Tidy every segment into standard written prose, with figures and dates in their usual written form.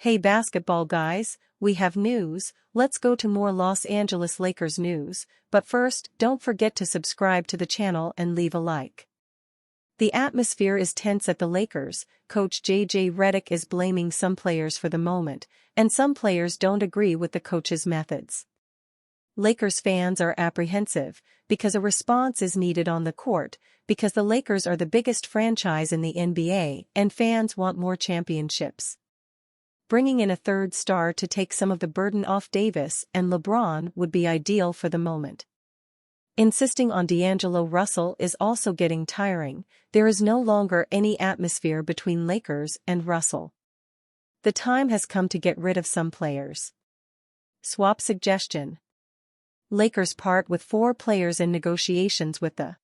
Hey basketball guys, we have news. Let's go to more Los Angeles Lakers news, but first, don't forget to subscribe to the channel and leave a like. The atmosphere is tense at the Lakers. Coach J.J. Redick is blaming some players for the moment, and some players don't agree with the coach's methods. Lakers fans are apprehensive, because a response is needed on the court, because the Lakers are the biggest franchise in the NBA and fans want more championships. Bringing in a third star to take some of the burden off Davis and LeBron would be ideal for the moment. Insisting on D'Angelo Russell is also getting tiring. There is no longer any atmosphere between Lakers and Russell. The time has come to get rid of some players. Swap suggestion. Lakers part with 4 players in negotiations with the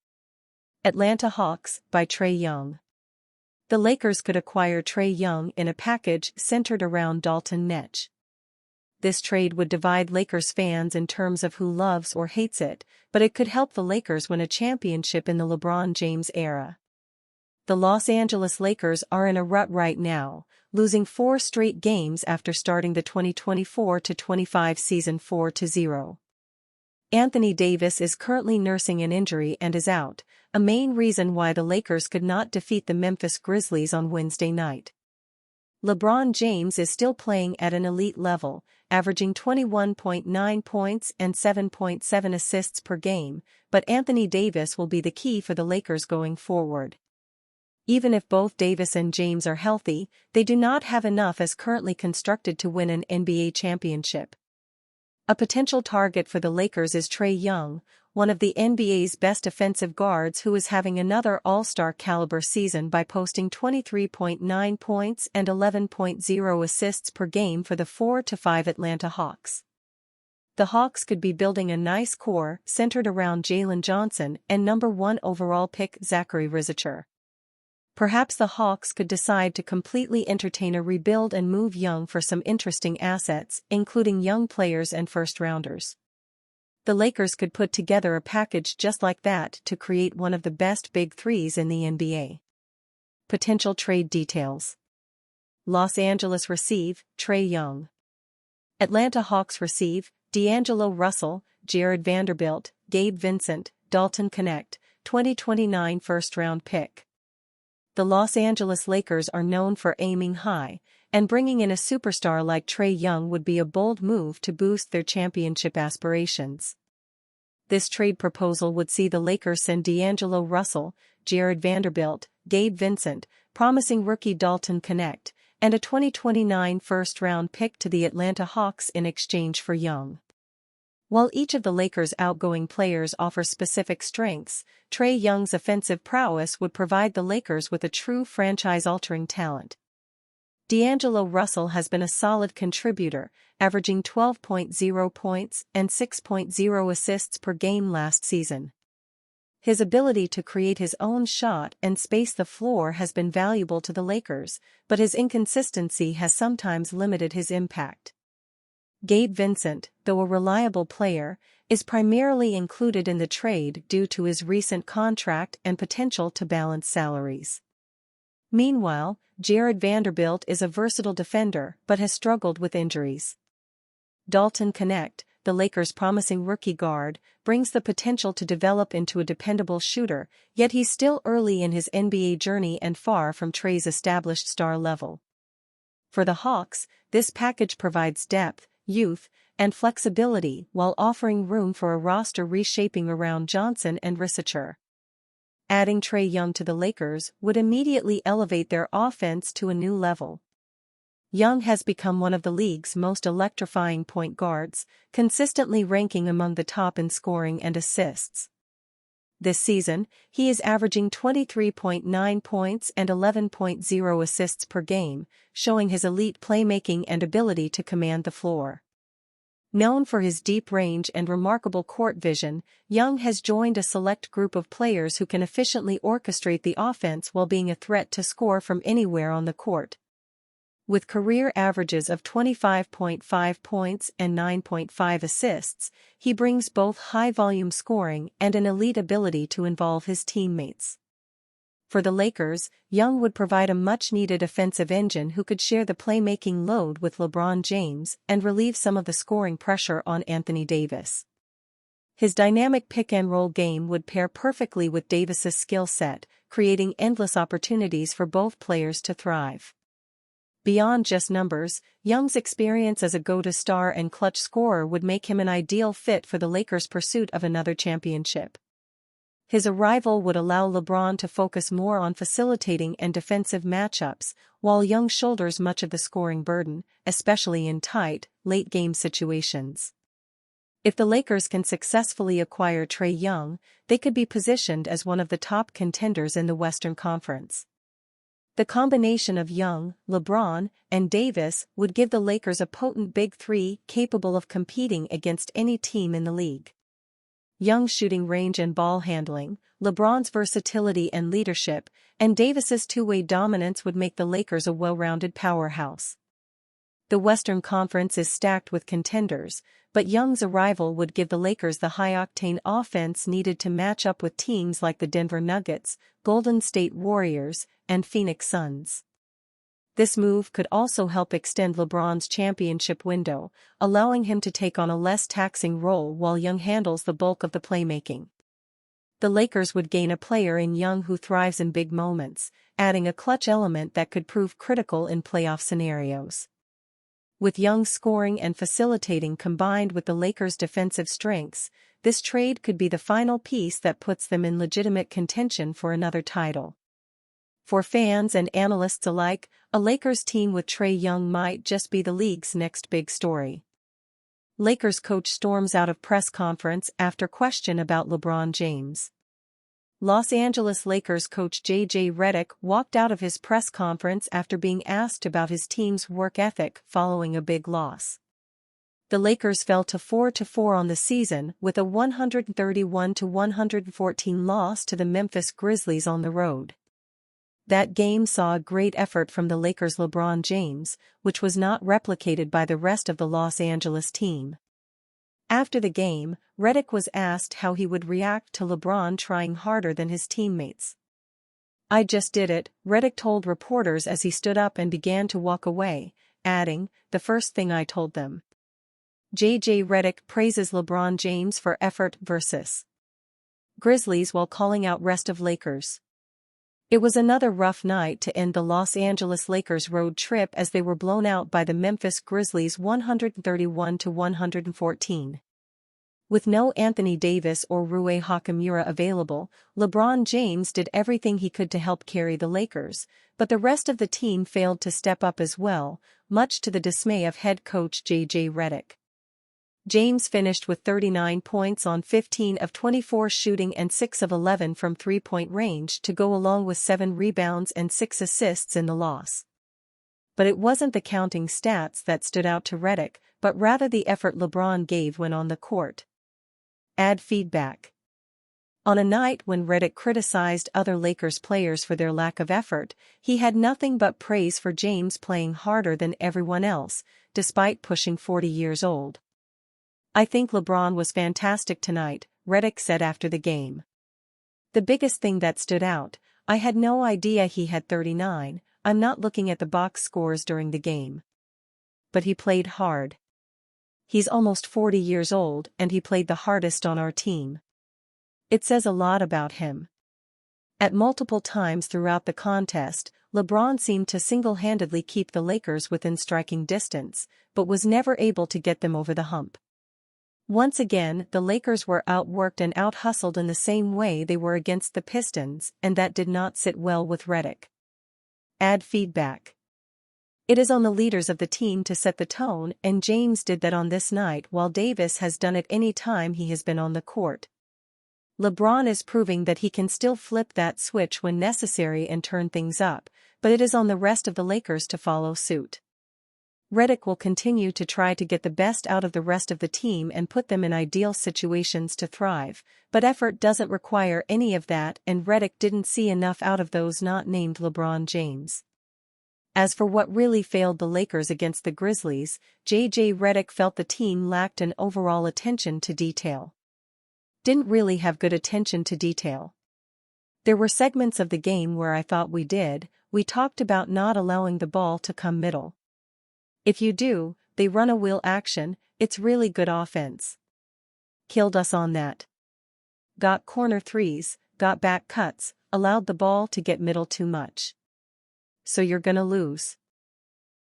Atlanta Hawks by Trae Young. The Lakers could acquire Trae Young in a package centered around Dalton Knecht. This trade would divide Lakers fans in terms of who loves or hates it, but it could help the Lakers win a championship in the LeBron James era. The Los Angeles Lakers are in a rut right now, losing 4 straight games after starting the 2024-25 season 4-0. Anthony Davis is currently nursing an injury and is out, a main reason why the Lakers could not defeat the Memphis Grizzlies on Wednesday night. LeBron James is still playing at an elite level, averaging 21.9 points and 7.7 assists per game, but Anthony Davis will be the key for the Lakers going forward. Even if both Davis and James are healthy, they do not have enough as currently constructed to win an NBA championship. A potential target for the Lakers is Trae Young, one of the NBA's best offensive guards who is having another all-star caliber season by posting 23.9 points and 11.0 assists per game for the 4-5 Atlanta Hawks. The Hawks could be building a nice core centered around Jalen Johnson and number 1 overall pick Zachary Risacher. Perhaps the Hawks could decide to completely entertain a rebuild and move Young for some interesting assets, including young players and first-rounders. The Lakers could put together a package just like that to create one of the best big threes in the NBA. Potential trade details. Los Angeles receive Trae Young. Atlanta Hawks receive D'Angelo Russell, Jared Vanderbilt, Gabe Vincent, Dalton Knecht, 2029 first-round pick. The Los Angeles Lakers are known for aiming high, and bringing in a superstar like Trae Young would be a bold move to boost their championship aspirations. This trade proposal would see the Lakers send D'Angelo Russell, Jared Vanderbilt, Gabe Vincent, promising rookie Dalton Knecht, and a 2029 first-round pick to the Atlanta Hawks in exchange for Young. While each of the Lakers' outgoing players offers specific strengths, Trae Young's offensive prowess would provide the Lakers with a true franchise-altering talent. D'Angelo Russell has been a solid contributor, averaging 12.0 points and 6.0 assists per game last season. His ability to create his own shot and space the floor has been valuable to the Lakers, but his inconsistency has sometimes limited his impact. Gabe Vincent, though a reliable player, is primarily included in the trade due to his recent contract and potential to balance salaries. Meanwhile, Jared Vanderbilt is a versatile defender but has struggled with injuries. Dalton Knecht, the Lakers' promising rookie guard, brings the potential to develop into a dependable shooter, yet he's still early in his NBA journey and far from Trae's established star level. For the Hawks, this package provides depth, youth, and flexibility while offering room for a roster reshaping around Johnson and Risacher. Adding Trae Young to the Lakers would immediately elevate their offense to a new level. Young has become one of the league's most electrifying point guards, consistently ranking among the top in scoring and assists. This season, he is averaging 23.9 points and 11.0 assists per game, showing his elite playmaking and ability to command the floor. Known for his deep range and remarkable court vision, Young has joined a select group of players who can efficiently orchestrate the offense while being a threat to score from anywhere on the court. With career averages of 25.5 points and 9.5 assists, he brings both high-volume scoring and an elite ability to involve his teammates. For the Lakers, Young would provide a much-needed offensive engine who could share the playmaking load with LeBron James and relieve some of the scoring pressure on Anthony Davis. His dynamic pick-and-roll game would pair perfectly with Davis's skill set, creating endless opportunities for both players to thrive. Beyond just numbers, Young's experience as a go-to star and clutch scorer would make him an ideal fit for the Lakers' pursuit of another championship. His arrival would allow LeBron to focus more on facilitating and defensive matchups, while Young shoulders much of the scoring burden, especially in tight, late-game situations. If the Lakers can successfully acquire Trae Young, they could be positioned as one of the top contenders in the Western Conference. The combination of Young, LeBron, and Davis would give the Lakers a potent big three capable of competing against any team in the league. Young's shooting range and ball handling, LeBron's versatility and leadership, and Davis's two-way dominance would make the Lakers a well-rounded powerhouse. The Western Conference is stacked with contenders, but Young's arrival would give the Lakers the high-octane offense needed to match up with teams like the Denver Nuggets, Golden State Warriors, and Phoenix Suns. This move could also help extend LeBron's championship window, allowing him to take on a less taxing role while Young handles the bulk of the playmaking. The Lakers would gain a player in Young who thrives in big moments, adding a clutch element that could prove critical in playoff scenarios. With Young's scoring and facilitating combined with the Lakers' defensive strengths, this trade could be the final piece that puts them in legitimate contention for another title. For fans and analysts alike, a Lakers team with Trae Young might just be the league's next big story. Lakers coach storms out of press conference after question about LeBron James. Los Angeles Lakers coach J.J. Redick walked out of his press conference after being asked about his team's work ethic following a big loss. The Lakers fell to 4-4 on the season with a 131-114 loss to the Memphis Grizzlies on the road. That game saw a great effort from the Lakers' LeBron James, which was not replicated by the rest of the Los Angeles team. After the game, Redick was asked how he would react to LeBron trying harder than his teammates. "I just did it," Redick told reporters as he stood up and began to walk away, adding, "The first thing I told them." J.J. Redick praises LeBron James for effort versus Grizzlies while calling out rest of Lakers. It was another rough night to end the Los Angeles Lakers road trip as they were blown out by the Memphis Grizzlies 131-114. With no Anthony Davis or Rui Hachimura available, LeBron James did everything he could to help carry the Lakers, but the rest of the team failed to step up as well, much to the dismay of head coach J.J. Redick. James finished with 39 points on 15 of 24 shooting and 6 of 11 from three-point range to go along with 7 rebounds and 6 assists in the loss. But it wasn't the counting stats that stood out to Redick, but rather the effort LeBron gave when on the court. Add feedback. On a night when Redick criticized other Lakers players for their lack of effort, he had nothing but praise for James playing harder than everyone else, despite pushing 40 years old. "I think LeBron was fantastic tonight," Redick said after the game. "The biggest thing that stood out, I had no idea he had 39, I'm not looking at the box scores during the game. But he played hard. He's almost 40 years old and he played the hardest on our team. It says a lot about him." At multiple times throughout the contest, LeBron seemed to single-handedly keep the Lakers within striking distance, but was never able to get them over the hump. Once again, the Lakers were outworked and out-hustled in the same way they were against the Pistons, and that did not sit well with Redick. Add feedback. It is on the leaders of the team to set the tone, and James did that on this night while Davis has done it any time he has been on the court. LeBron is proving that he can still flip that switch when necessary and turn things up, but it is on the rest of the Lakers to follow suit. Redick will continue to try to get the best out of the rest of the team and put them in ideal situations to thrive, but effort doesn't require any of that, and Redick didn't see enough out of those not named LeBron James. As for what really failed the Lakers against the Grizzlies, J.J. Redick felt the team lacked an overall attention to detail. Didn't really have good attention to detail. There were segments of the game where I thought we talked about not allowing the ball to come middle. If you do, they run a wheel action, it's really good offense. Killed us on that. Got corner threes, got back cuts, allowed the ball to get middle too much. So you're gonna lose.